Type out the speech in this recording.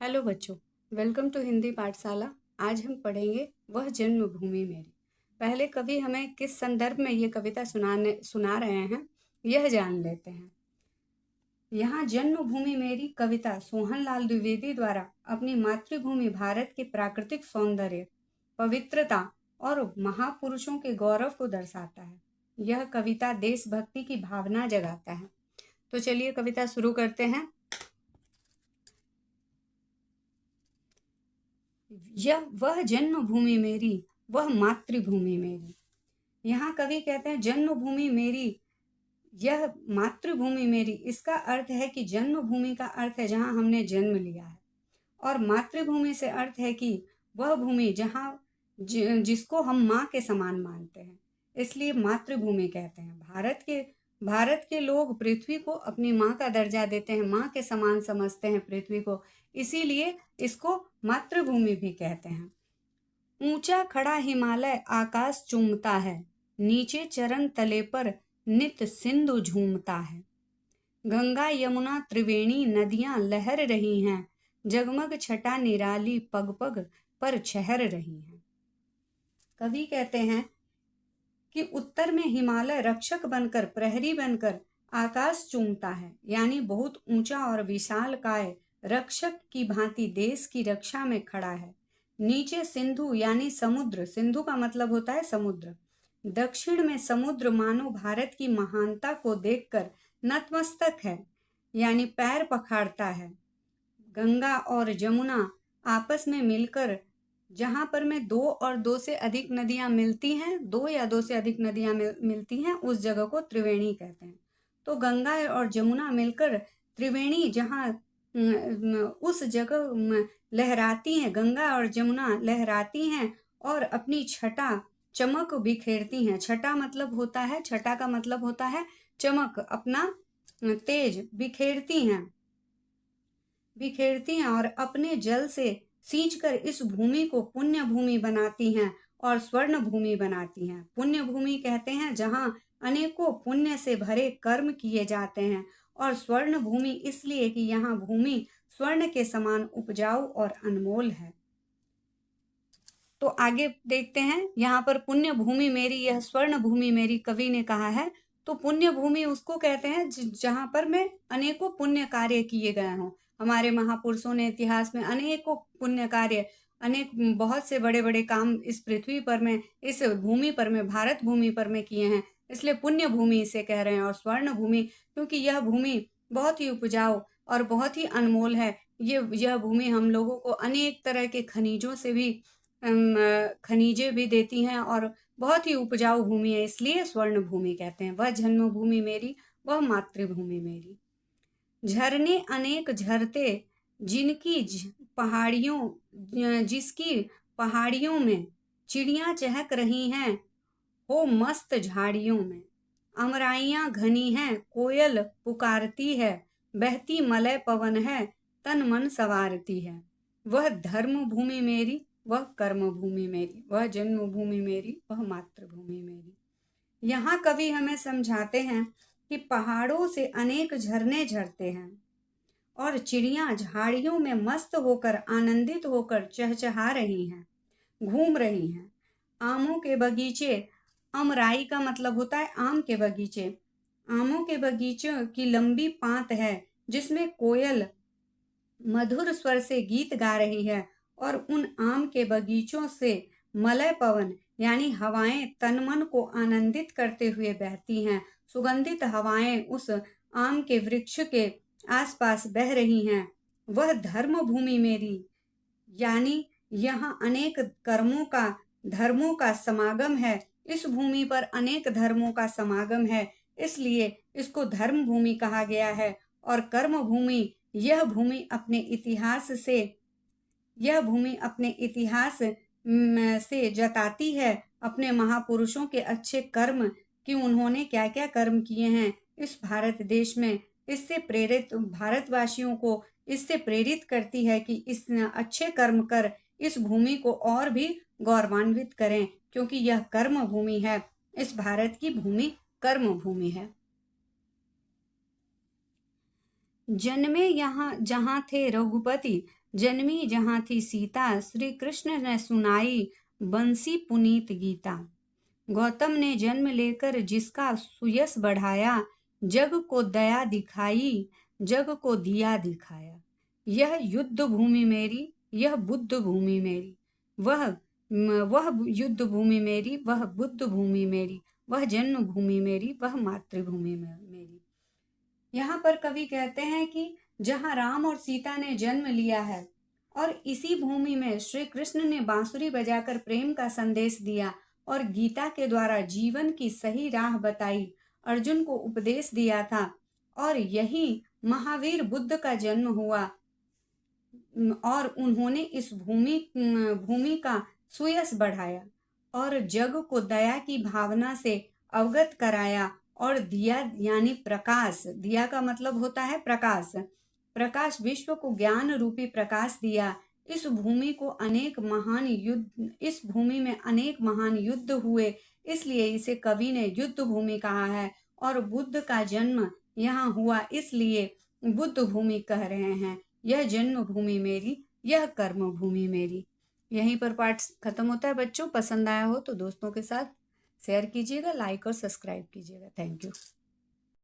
Hello बच्चों, welcome to Hindi पाठशाला। आज हम पढ़ेंगे वह जन्मभूमि मेरी। पहले कवि हमें किस संदर्भ में ये कविता सुना रहे हैं, यह जान लेते हैं। यहाँ जन्मभूमि मेरी कविता सोहनलाल द्विवेदी द्वारा अपनी मातृभूमि भारत के प्राकृतिक सौंदर्य, पवित्रता और महापुरुषों के गौरव को दर्शाता है। यह कविता देशभक्ति की भावना जगाता है। तो चलिए कविता शुरू करते हैं। यह वह जन्मभूमि मेरी, वह मातृभूमि मेरी। यहाँ कवि कहते हैं जन्मभूमि मेरी, यह मातृभूमि मेरी। इसका अर्थ है कि जन्मभूमि का अर्थ है जहाँ हमने जन्म लिया है, और मातृभूमि से अर्थ है कि वह भूमि जहाँ जिसको हम माँ के समान मानते हैं, इसलिए मातृभूमि कहते हैं। भारत के लोग पृथ्वी को अपनी माँ का दर्जा देते हैं, माँ के समान समझते हैं पृथ्वी को, इसीलिए इसको मातृभूमि भी कहते हैं। ऊंचा खड़ा हिमालय आकाश चूमता है, नीचे चरण तले पर नित सिंधु झूमता है। गंगा यमुना त्रिवेणी नदियां लहर रही हैं, जगमग छटा निराली पग पग पर छहर रही हैं। कवि कहते हैं कि उत्तर में हिमालय रक्षक बनकर, प्रहरी बनकर आकाश चूमता है, यानी बहुत ऊंचा और विशालकाय रक्षक की भांति देश की रक्षा में खड़ा है। नीचे सिंधु यानी समुद्र, सिंधु का मतलब होता है समुद्र। दक्षिण में समुद्र मानो भारत की महानता को देखकर नतमस्तक है, यानी पैर पखाड़ता है। गंगा और जमुना आपस में मिलकर, जहाँ पर में दो और दो से अधिक नदियाँ मिलती हैं, दो या दो से अधिक नदियाँ मिलती हैं, उस जगह को त्रिवेणी कहते हैं। तो गंगा और जमुना मिलकर त्रिवेणी जहाँ उस जगह लहराती हैं, गंगा और जमुना लहराती हैं और अपनी छटा चमक बिखेरती हैं। छटा मतलब होता है, छटा का मतलब होता है चमक, अपना तेज बिखेरती हैं और अपने जल से सींचकर इस भूमि को पुण्य भूमि बनाती हैं और स्वर्ण भूमि बनाती हैं। पुण्य भूमि कहते हैं जहाँ अनेकों पुण्य से भरे कर्म किए जाते हैं, और स्वर्ण भूमि इसलिए कि यहाँ भूमि स्वर्ण के समान उपजाऊ और अनमोल है। तो आगे देखते हैं, यहाँ पर पुण्य भूमि मेरी, यह स्वर्ण भूमि मेरी कवि ने कहा है। तो पुण्य भूमि उसको कहते हैं जहाँ पर में अनेकों पुण्य कार्य किए गए हों। हमारे महापुरुषों ने इतिहास में अनेकों पुण्य कार्य, अनेक बहुत से बड़े बड़े काम इस पृथ्वी पर में, इस भूमि पर में, भारत भूमि पर में किए हैं, इसलिए पुण्य भूमि इसे कह रहे हैं। और स्वर्ण भूमि क्योंकि यह भूमि बहुत ही उपजाऊ और बहुत ही अनमोल है। यह भूमि हम लोगों को अनेक तरह के खनिजों से भी खनिजे भी देती हैं और बहुत ही उपजाऊ भूमि है, इसलिए स्वर्ण भूमि कहते हैं। वह जन्मभूमि मेरी, वह मातृभूमि मेरी। झरने अनेक झरते जिसकी पहाड़ियों में चिड़ियां चहक रही हैं, हो मस्त झाड़ियों में। अमराइयां घनी हैं, कोयल पुकारती है, बहती मलय पवन है, तन मन संवारती है। वह धर्म भूमि मेरी, वह कर्म भूमि मेरी, वह जन्मभूमि मेरी, वह मातृभूमि मेरी। यहाँ कवि हमें समझाते हैं कि पहाड़ों से अनेक झरने झरते हैं और चिड़ियां झाड़ियों में मस्त होकर, आनंदित होकर चहचहा रही हैं, घूम रही हैं। आमों के बगीचे, अमराई का मतलब होता है आम के बगीचे। आमों के बगीचों की लंबी पात है जिसमें कोयल मधुर स्वर से गीत गा रही है, और उन आम के बगीचों से मलय पवन यानी हवाएं तन मन को आनंदित करते हुए बहती हैं। सुगंधित हवाएं उस आम के वृक्ष के आसपास बह रही हैं। वह धर्म भूमि मेरी, यानी यहाँ अनेक धर्मों का समागम है। इस भूमि पर अनेक धर्मों का समागम है, इसलिए इसको धर्म भूमि कहा गया है। और कर्म भूमि, यह भूमि अपने इतिहास से जताती है अपने महापुरुषों के अच्छे कर्म, कि उन्होंने क्या क्या कर्म किए हैं इस भारत देश में। इससे प्रेरित भारतवासियों को इससे प्रेरित करती है कि इस अच्छे कर्म कर इस भूमि को और भी गौरवान्वित करें, क्योंकि यह कर्म भूमि है। इस भारत की भूमि कर्म भूमि है। जन्मे यहाँ जहाँ थे रघुपति, जन्मी जहाँ थी सीता, श्री कृष्ण ने सुनाई बंसी पुनीत गीता। गौतम ने जन्म लेकर जिसका सुयश बढ़ाया, जग को दया दिखाई, जग को दिया दिखाया। यह युद्ध भूमि मेरी, यह बुद्ध भूमि मेरी, वह युद्ध भूमि मेरी, वह बुद्ध भूमि मेरी, वह जन्म भूमि मेरी, वह मातृभूमि मेरी। यहाँ पर कवि कहते हैं कि जहाँ राम और सीता ने जन्म लिया है और इसी भूमि में श्री कृष्ण ने बांसुरी बजाकर प्रेम का संदेश दिया और गीता के द्वारा जीवन की सही राह बताई, अर्जुन को उपदेश दिया था, और यही महावीर बुद्ध का जन्म हुआ और उन्होंने इस भूमि का सुयश बढ़ाया और जग को दया की भावना से अवगत कराया और दिया यानी प्रकाश, दिया का मतलब होता है प्रकाश, प्रकाश विश्व को ज्ञान रूपी प्रकाश दिया। इस भूमि में अनेक महान युद्ध हुए, इसलिए इसे कवि ने युद्ध भूमि कहा है। और बुद्ध का जन्म यहाँ हुआ, इसलिए बुद्ध भूमि कह रहे हैं। यह जन्म भूमि मेरी, यह कर्म भूमि मेरी। यहीं पर पाठ खत्म होता है बच्चों। पसंद आया हो तो दोस्तों के साथ शेयर कीजिएगा, लाइक और सब्सक्राइब कीजिएगा। Thank you.